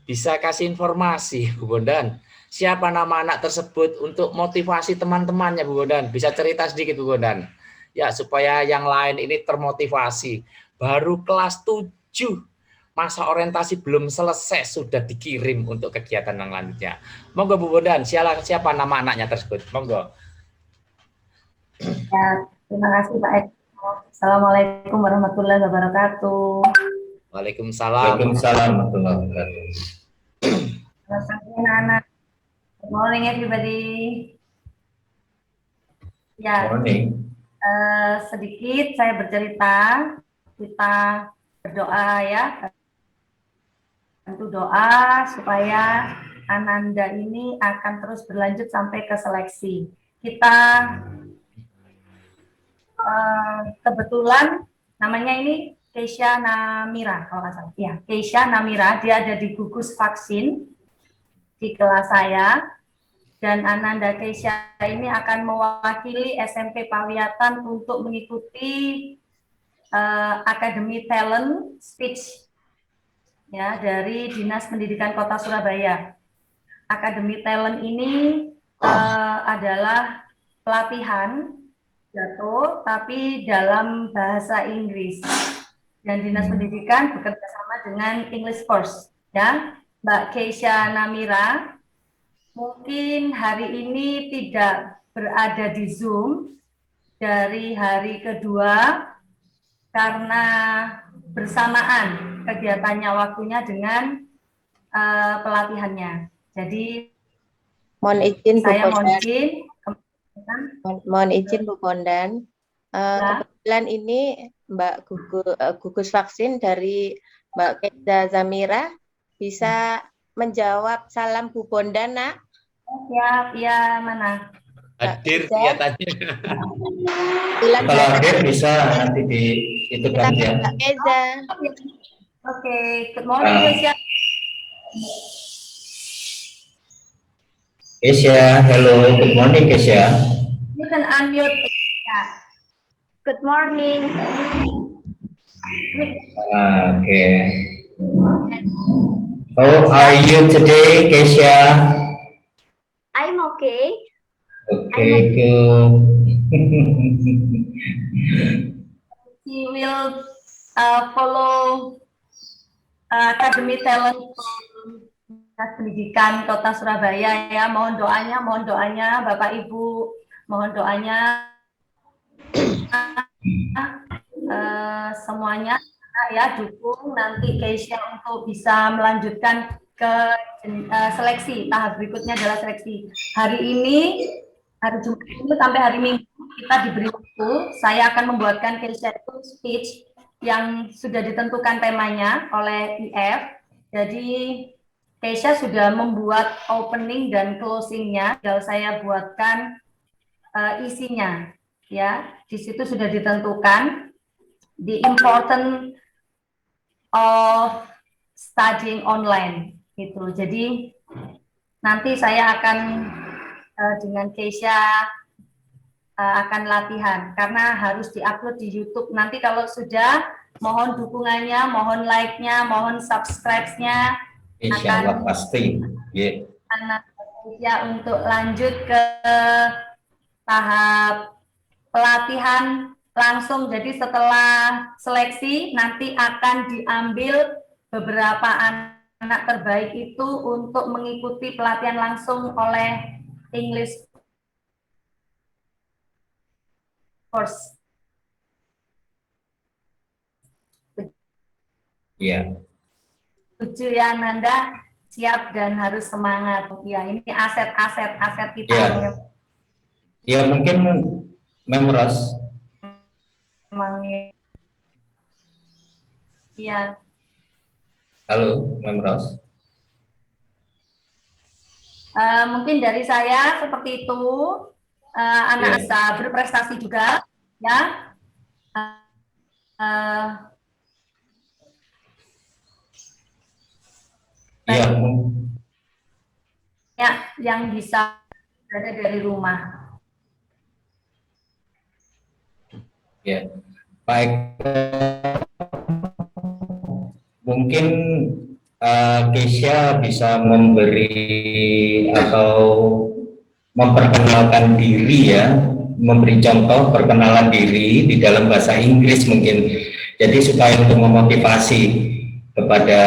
Bisa kasih informasi Bu Bondan. Siapa nama anak tersebut untuk motivasi teman-temannya Bu Bondan? Bisa cerita sedikit Bu Bondan. Ya, supaya yang lain ini termotivasi. Baru kelas 7. Masa orientasi belum selesai sudah dikirim untuk kegiatan yang lanjutnya. Monggo Bu Bondan, siapa nama anaknya tersebut? Monggo. Ya, terima kasih Pak Eko. Assalamualaikum warahmatullahi wabarakatuh. Waalaikumsalam. Waalaikumsalam warahmatullahi wabarakatuh. Selamat pagi anak-anak. Good morning everybody. Ya, Morning. sedikit saya bercerita, kita berdoa ya. Tentu doa supaya Ananda ini akan terus berlanjut sampai ke seleksi. Kita kebetulan namanya ini Keisha Namira, kalau nggak salah. Ya, Keisha Namira, dia ada di gugus vaksin di kelas saya. Dan Ananda Keisha ini akan mewakili SMP Pawiatan untuk mengikuti Akademi Talent Speech ya dari Dinas Pendidikan Kota Surabaya. Akademi Talent ini adalah pelatihan jatuh tapi dalam bahasa Inggris. Dan Dinas Pendidikan bekerja sama dengan English Course ya. Mbak Keisha Namira mungkin hari ini tidak berada di Zoom dari hari kedua karena bersamaan kegiatannya waktunya dengan pelatihannya. Jadi Mohon izin Bu saya Bondan. Mohon izin Bu Bondan. Kebetulan ini Mbak gugus vaksin dari Mbak Keisha Zamira bisa menjawab salam Bu Bondan, Nak. Siap, ya mana? Hadir kelihatannya. Kalau hadir bisa nanti di itu kan ya. Mbak Keisha. Oke, good morning Keisha. Keisha, hello, good morning Keisha. You can unmute. Good morning. Okay. How are you today, Keisha? I'm okay. Okay, good. She will follow Academy Talent from Dinas Pendidikan Kota Surabaya ya. Mohon doanya Bapak Ibu, mohon doanya semuanya ya, dukung nanti Keisha untuk bisa melanjutkan ke seleksi. Tahap berikutnya adalah seleksi. Hari Jumat ini sampai hari Minggu kita diberi waktu. Saya akan membuatkan Keisha itu speech yang sudah ditentukan temanya oleh IF. Jadi Keisha sudah membuat opening dan closingnya. Tinggal saya buatkan isinya. Ya, di situ sudah ditentukan the important of studying online gitu. Jadi nanti saya akan dengan Keisha akan latihan karena harus diupload di YouTube. Nanti kalau sudah, mohon dukungannya, mohon like-nya, mohon subscribe-nya. Insya Allah pasti. Yeah. Anak Keisha untuk lanjut ke tahap pelatihan langsung. Jadi setelah seleksi nanti akan diambil beberapa anak terbaik itu untuk mengikuti pelatihan langsung oleh English course. Iya. Setuju ya Nanda? Siap dan harus semangat. Ya, ini aset kita. Ya. Ya mungkin Memros. Memang ya. Halo Memros. Mungkin dari saya seperti itu. Anak bisa berprestasi juga, ya. Iya. Ya, yang bisa berada dari rumah. Ya, baik. Mungkin Keisha bisa memberi atau memperkenalkan diri ya, memberi contoh perkenalan diri di dalam bahasa Inggris mungkin. Jadi supaya untuk memotivasi kepada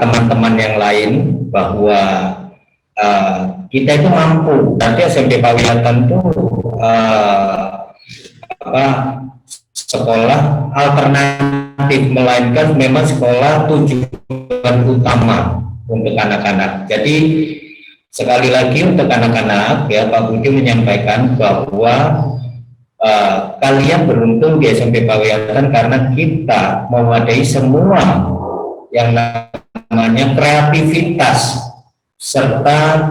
teman-teman yang lain bahwa kita itu mampu. Nanti SMP Pawiyatan itu sekolah alternatif, melainkan memang sekolah tujuan utama untuk anak-anak. Jadi sekali lagi untuk anak-anak ya, Pak Budi menyampaikan bahwa kalian beruntung di SMP Pawiyatan karena kita mewadai semua yang namanya kreativitas serta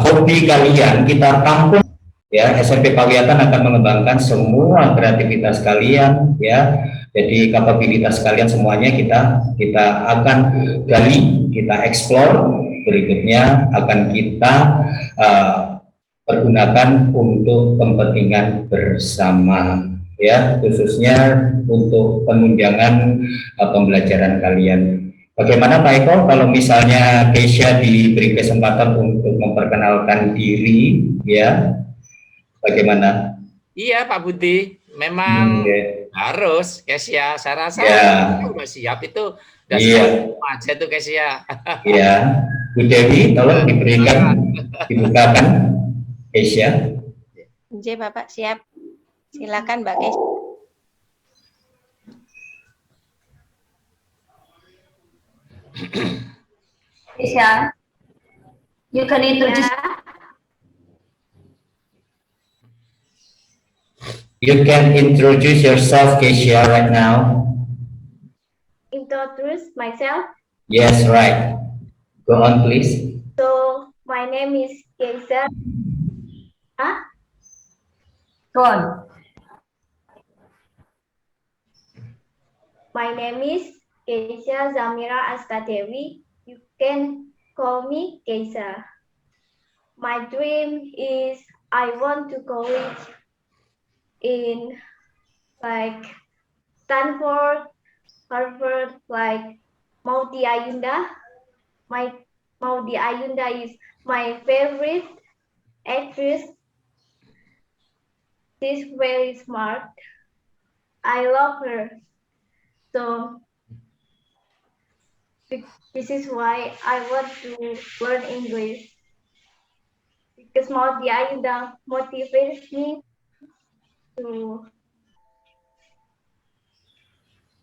hobi kalian kita tampung ya. SMP Pawiyatan akan mengembangkan semua kreativitas kalian ya. Jadi kapabilitas kalian semuanya kita akan gali, kita eksplor, berikutnya akan kita pergunakan untuk kepentingan bersama ya, khususnya untuk penunjangan pembelajaran kalian. Bagaimana Pak Eko kalau misalnya Keisha diberi kesempatan untuk memperkenalkan diri ya, bagaimana? Iya Pak Budi, memang harus Keisha, saya rasa udah siap itu, udah siap aja tuh Keisha. Iya, Bu Dewi tolong diberikan, dibukakan Keisha. Oke Bapak siap, silakan Mbak Keisha. Keisha, you can introduce. You can introduce yourself, Keisha, right now. Introduce myself. Yes, right. Go on, please. So my name is Keisha. Go on. My name is Keisha Zamira Astadewi. You can call me Keisha. My dream is I want to college in like Stanford, Harvard, like Maudy Ayunda. Maudy Ayunda is my favorite actress. She's very smart. I love her. So This is why I want to learn English. Because Maut Dia Ayunda motivates me to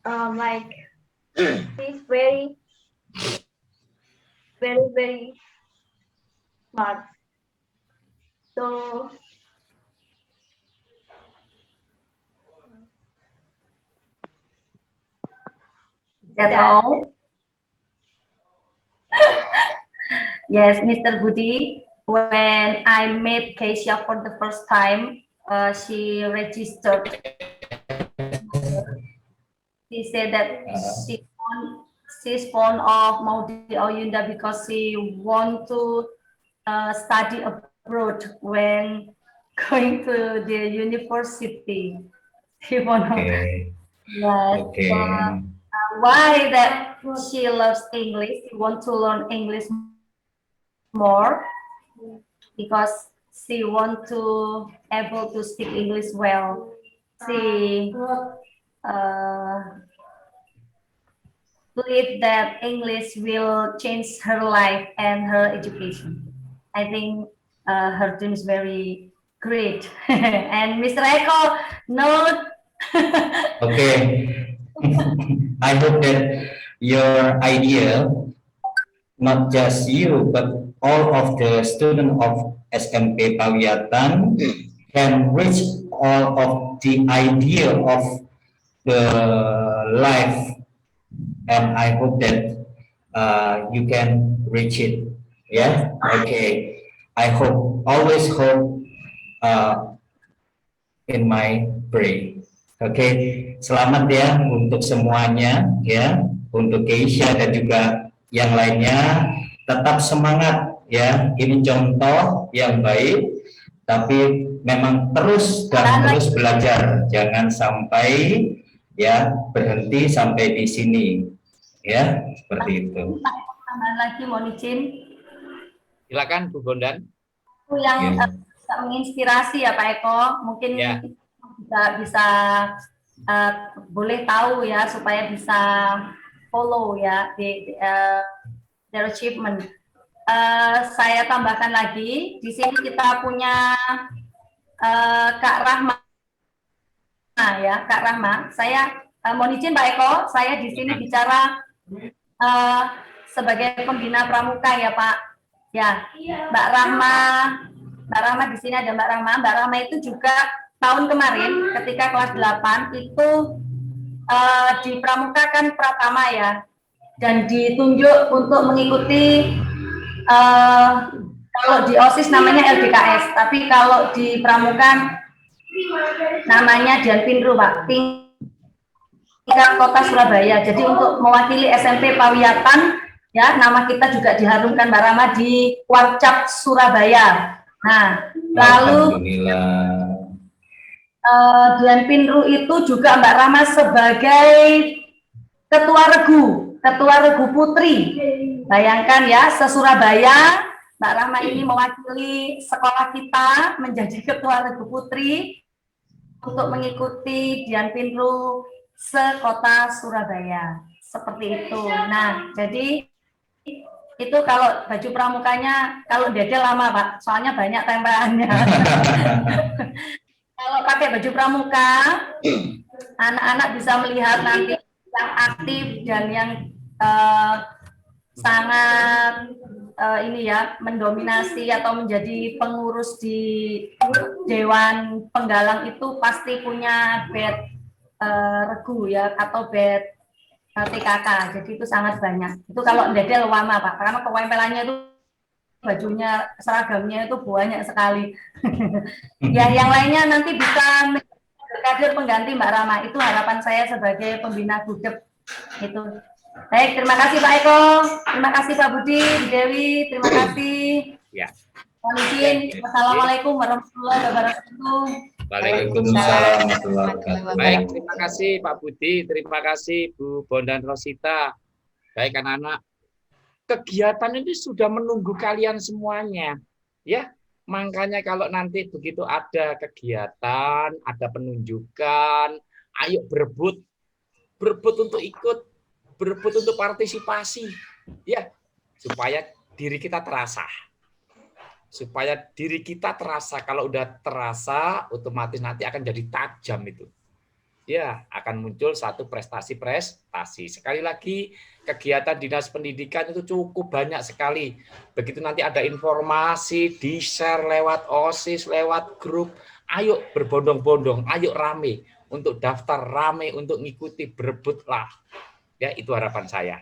like he's very, very, very smart. So That's all. Yes, Mr. Budi. When I met Keisha for the first time, she registered. She said that she's fond of Maut Dia Ayunda because she want to study abroad when going to the university. She want to, Okay. yes. Okay. Why that she loves English? She want to learn English more because she want to able to speak English well. She believe that English will change her life and her education. I think her dream is very great. And Mr. Eko, no. Okay. I hope that your idea, not just you, but all of the students of SMP Pawiyatan can reach all of the idea of the life, and I hope that you can reach it. Yeah. Okay. I hope, always hope in my brain. Oke, selamat ya untuk semuanya ya, untuk Keisha dan juga yang lainnya. Tetap semangat ya. Ini contoh yang baik, tapi memang terus dan terus belajar. Jangan sampai ya berhenti sampai di sini ya, seperti itu. Tambahan lagi mohon izin. Silakan Bu Bondan. Itu yang bisa menginspirasi ya Pak Eko, mungkin bisa boleh tahu ya supaya bisa follow ya di their achievement. Saya tambahkan lagi di sini kita punya Kak Rahma ya, Kak Rahma. Saya mohon izin Pak Eko, saya di sini bicara sebagai pembina pramuka ya Pak. Ya, Mbak Rahma di sini ada Mbak Rahma. Mbak Rahma itu juga tahun kemarin ketika kelas 8 itu di pramuka kan pratama ya, dan ditunjuk untuk mengikuti kalau di OSIS namanya LDKS, tapi kalau di pramuka namanya Dianpinru Pak, tingkat kota Surabaya. Jadi untuk mewakili SMP Pawiyatan ya, nama kita juga diharumkan Mbak Rahma di Warcap Surabaya. Nah, lalu Dianpinru itu juga Mbak Rahma sebagai ketua regu putri. Bayangkan ya, se-Surabaya Mbak Rahma ini mewakili sekolah kita menjadi ketua regu putri untuk mengikuti Dianpinru se-kota Surabaya. Seperti itu. Nah, jadi itu kalau baju pramukanya, kalau dede lama Pak, soalnya banyak tempelannya. Kalau pakai baju pramuka, anak-anak bisa melihat nanti yang aktif dan yang sangat ini ya, mendominasi atau menjadi pengurus di Dewan Penggalang itu pasti punya badge regu ya, atau badge TKK, jadi itu sangat banyak. Itu kalau dedel lama Pak, karena ketempelannya itu bajunya, seragamnya itu banyak sekali. Ya, yang lainnya nanti bisa kader pengganti Mbak Rahma, itu harapan saya sebagai pembina Gudep itu. Baik, terima kasih Pak Eko, terima kasih Pak Budi, Dewi, terima kasih. Ya. Mohon izin. Wassalamualaikum warahmatullahi wabarakatuh. Waalaikumsalam. Baik, terima kasih Pak Budi, terima kasih Bu Bondan Rosita. Baik anak-anak, kegiatan ini sudah menunggu kalian semuanya, ya. Makanya kalau nanti begitu ada kegiatan, ada penunjukan, ayo berebut untuk ikut. berebut untuk partisipasi, ya, supaya diri kita terasa. Supaya diri kita terasa, kalau udah terasa, otomatis nanti akan jadi tajam itu. Ya, akan muncul satu prestasi-prestasi. Sekali lagi, kegiatan dinas pendidikan itu cukup banyak sekali. Begitu nanti ada informasi, di-share lewat OSIS, lewat grup, ayo berbondong-bondong, ayo rame untuk daftar, rame untuk ngikuti, berebutlah. Ya, itu harapan saya.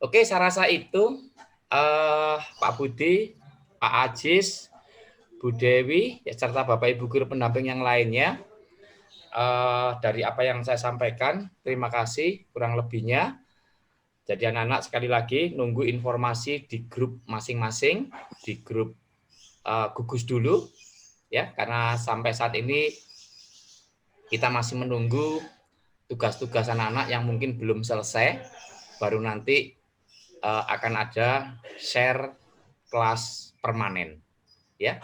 Oke, saya rasa itu Pak Budi, Pak Ajis, Bu Dewi, ya, serta Bapak Ibu guru pendamping yang lainnya. Dari apa yang saya sampaikan, terima kasih kurang lebihnya. Jadi anak-anak sekali lagi nunggu informasi di grup masing-masing, di grup gugus dulu, ya, karena sampai saat ini kita masih menunggu tugas-tugas anak-anak yang mungkin belum selesai, baru nanti akan ada share kelas permanen, ya,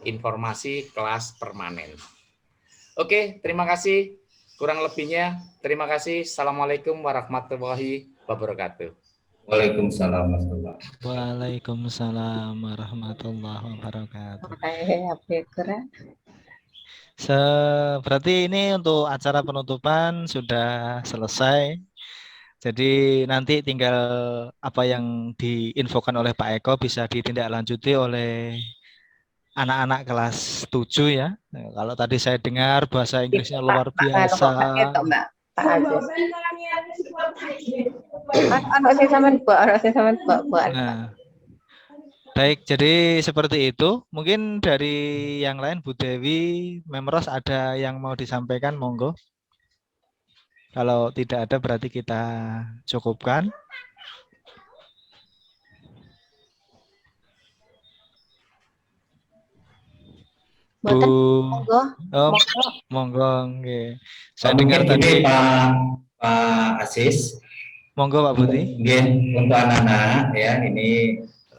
informasi kelas permanen. Oke, terima kasih. Kurang lebihnya, terima kasih. Assalamualaikum warahmatullahi wabarakatuh. Waalaikumsalam warahmatullahi wabarakatuh. Waalaikumsalam warahmatullahi wabarakatuh. Berarti ini untuk acara penutupan sudah selesai. Jadi nanti tinggal apa yang diinfokan oleh Pak Eko bisa ditindaklanjuti oleh anak-anak kelas 7 ya. Nah, kalau tadi saya dengar bahasa Inggrisnya luar biasa. Nah, baik, jadi seperti itu. Mungkin dari yang lain, Bu Dewi, Memros ada yang mau disampaikan, monggo. Kalau tidak ada berarti kita cukupkan. Bu, monggo, okay. Saya dengar tadi Pak Asis. Monggo Pak Budi. Untuk anak-anak ya, ini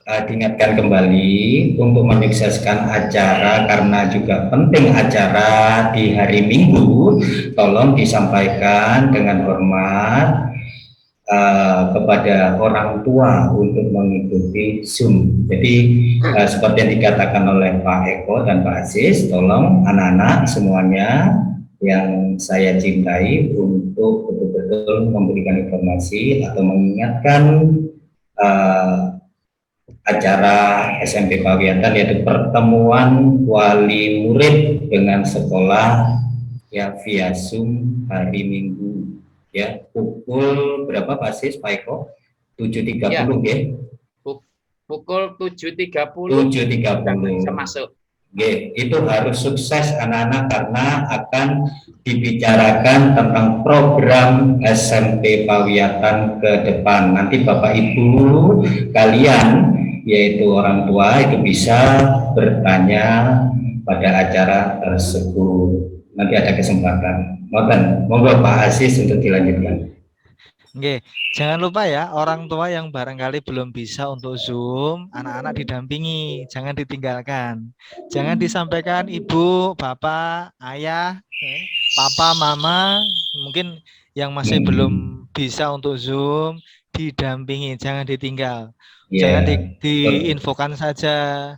diingatkan kembali untuk menyukseskan acara, karena juga penting acara di hari Minggu, tolong disampaikan dengan hormat kepada orang tua untuk mengikuti Zoom. Jadi seperti yang dikatakan oleh Pak Eko dan Pak Aziz, tolong anak-anak semuanya yang saya cintai untuk betul-betul memberikan informasi atau mengingatkan acara SMP Pawiatan, yaitu pertemuan wali murid dengan sekolah ya via Zoom hari Minggu ya, pukul berapa Pak Sis, Pak Eko? 7.30 ya? Pukul 7.30 bisa masuk. Itu harus sukses anak-anak, karena akan dibicarakan tentang program SMP Pawiatan ke depan. Nanti Bapak Ibu kalian, yaitu orang tua, itu bisa bertanya pada acara tersebut. Nanti ada kesempatan. Monggo Pak Aziz untuk dilanjutkan. Oke, jangan lupa ya, orang tua yang barangkali belum bisa untuk Zoom, anak-anak didampingi, jangan ditinggalkan. Jangan disampaikan ibu, bapak, ayah, papa, mama, mungkin yang masih belum bisa untuk Zoom, didampingi, jangan ditinggal. Jangan diinfokan saja.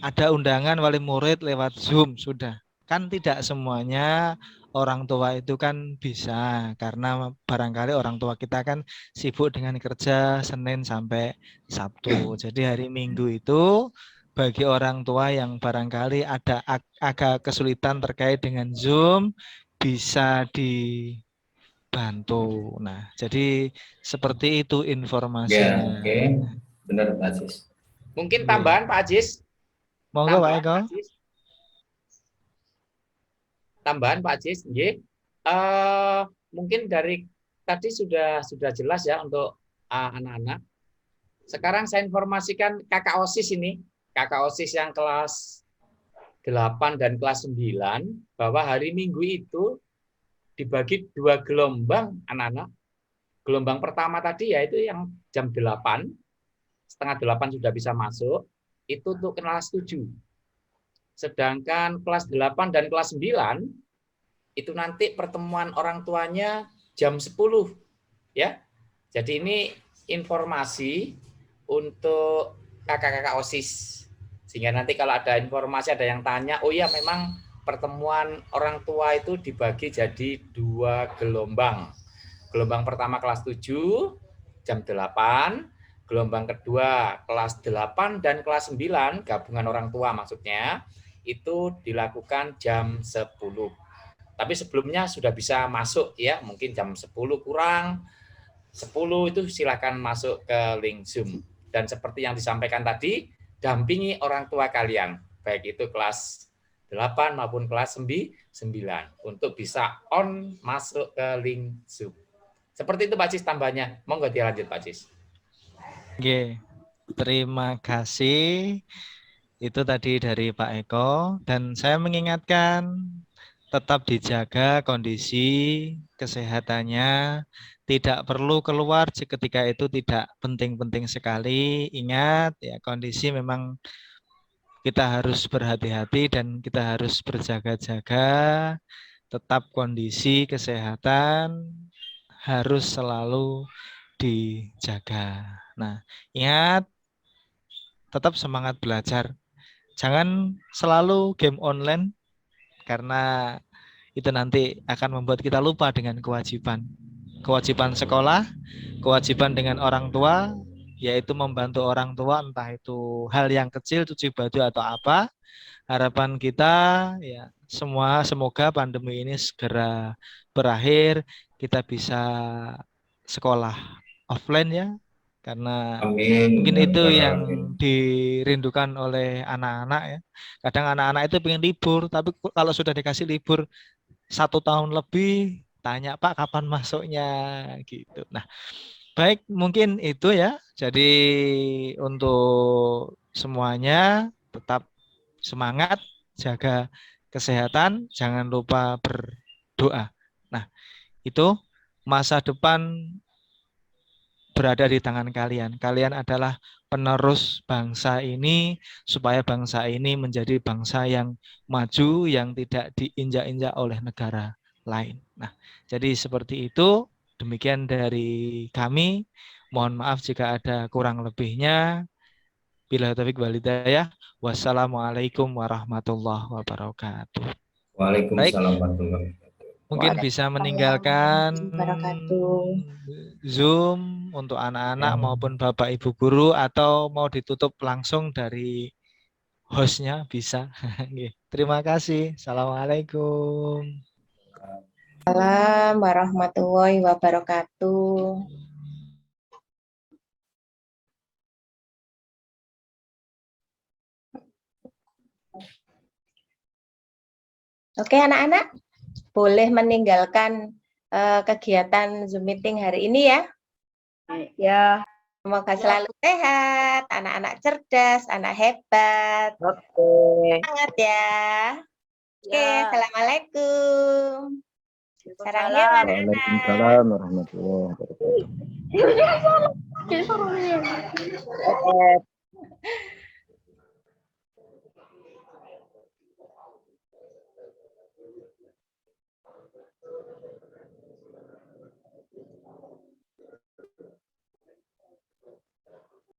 Ada undangan wali murid lewat Zoom, sudah. Kan tidak semuanya orang tua itu kan bisa, karena barangkali orang tua kita kan sibuk dengan kerja Senin sampai Sabtu. Jadi hari Minggu itu bagi orang tua yang barangkali ada agak kesulitan terkait dengan Zoom, bisa dibantu. Nah, jadi seperti itu informasinya. Oke. Benar Pak Aziz. Mungkin tambahan Pak Aziz. Monggo Pak Eko. Tambahan Pak Aziz, mungkin dari tadi sudah jelas ya untuk anak-anak. Sekarang saya informasikan kakak OSIS ini, kakak OSIS yang kelas 8 dan kelas 9, bahwa hari Minggu itu dibagi 2 gelombang anak-anak. Gelombang pertama tadi yaitu yang jam 8, setengah 8 sudah bisa masuk, itu untuk kelas 7. Sedangkan kelas 8 dan kelas 9 itu nanti pertemuan orang tuanya jam 10. ya. Jadi ini informasi untuk kakak-kakak OSIS. Sehingga nanti kalau ada informasi, ada yang tanya, oh iya memang pertemuan orang tua itu dibagi jadi 2 gelombang. Gelombang pertama kelas 7 jam 8, gelombang kedua kelas 8 dan kelas 9, gabungan orang tua maksudnya, itu dilakukan jam 10. Tapi sebelumnya sudah bisa masuk ya, mungkin jam 10 kurang, 10 itu silakan masuk ke link Zoom. Dan seperti yang disampaikan tadi, dampingi orang tua kalian, baik itu kelas 8 maupun kelas 9, untuk bisa on masuk ke link Zoom. Seperti itu Pak Cis tambahnya. Monggo dilanjut Pak Cis. Oke, terima kasih. Itu tadi dari Pak Eko. Dan saya mengingatkan, tetap dijaga kondisi kesehatannya, tidak perlu keluar ketika itu tidak penting-penting sekali. Ingat ya, kondisi memang kita harus berhati-hati dan kita harus berjaga-jaga. Tetap kondisi kesehatan harus selalu dijaga. Nah, ingat, tetap semangat belajar. Jangan selalu game online, karena itu nanti akan membuat kita lupa dengan kewajiban. Kewajiban sekolah, kewajiban dengan orang tua, yaitu membantu orang tua, entah itu hal yang kecil, cuci baju atau apa. Harapan kita ya semua, semoga pandemi ini segera berakhir, kita bisa sekolah offline ya, karena Amin. mungkin itu yang Amin. dirindukan oleh anak-anak ya. Kadang anak-anak itu pengen libur, tapi kalau sudah dikasih libur 1 tahun lebih, tanya Pak kapan masuknya gitu. Nah, baik, mungkin itu ya. Jadi untuk semuanya tetap semangat, jaga kesehatan, jangan lupa berdoa. Nah, itu masa depan berada di tangan kalian. Kalian adalah penerus bangsa ini, supaya bangsa ini menjadi bangsa yang maju, yang tidak diinjak-injak oleh negara lain. Nah, jadi seperti itu. Demikian dari kami. Mohon maaf jika ada kurang lebihnya. Bila taufik wal hidayah. Wassalamualaikum warahmatullahi wabarakatuh. Waalaikumsalam warahmatullahi wabarakatuh. Mungkin bisa meninggalkan Wabarakatuh. Zoom untuk anak-anak maupun Bapak Ibu guru, atau mau ditutup langsung dari hostnya bisa. Terima kasih. Assalamualaikum. Assalamualaikum warahmatullahi wabarakatuh. Oke anak-anak, boleh meninggalkan kegiatan Zoom meeting hari ini ya. Ya. Semoga selalu sehat, anak-anak cerdas, anak hebat. Oke. Semangat ya. Oke, Ya. assalamualaikum. Sarang yuk Waalaikumsalam. anak-anak. Waalaikumsalam warahmatullahi wabarakatuh. Oke.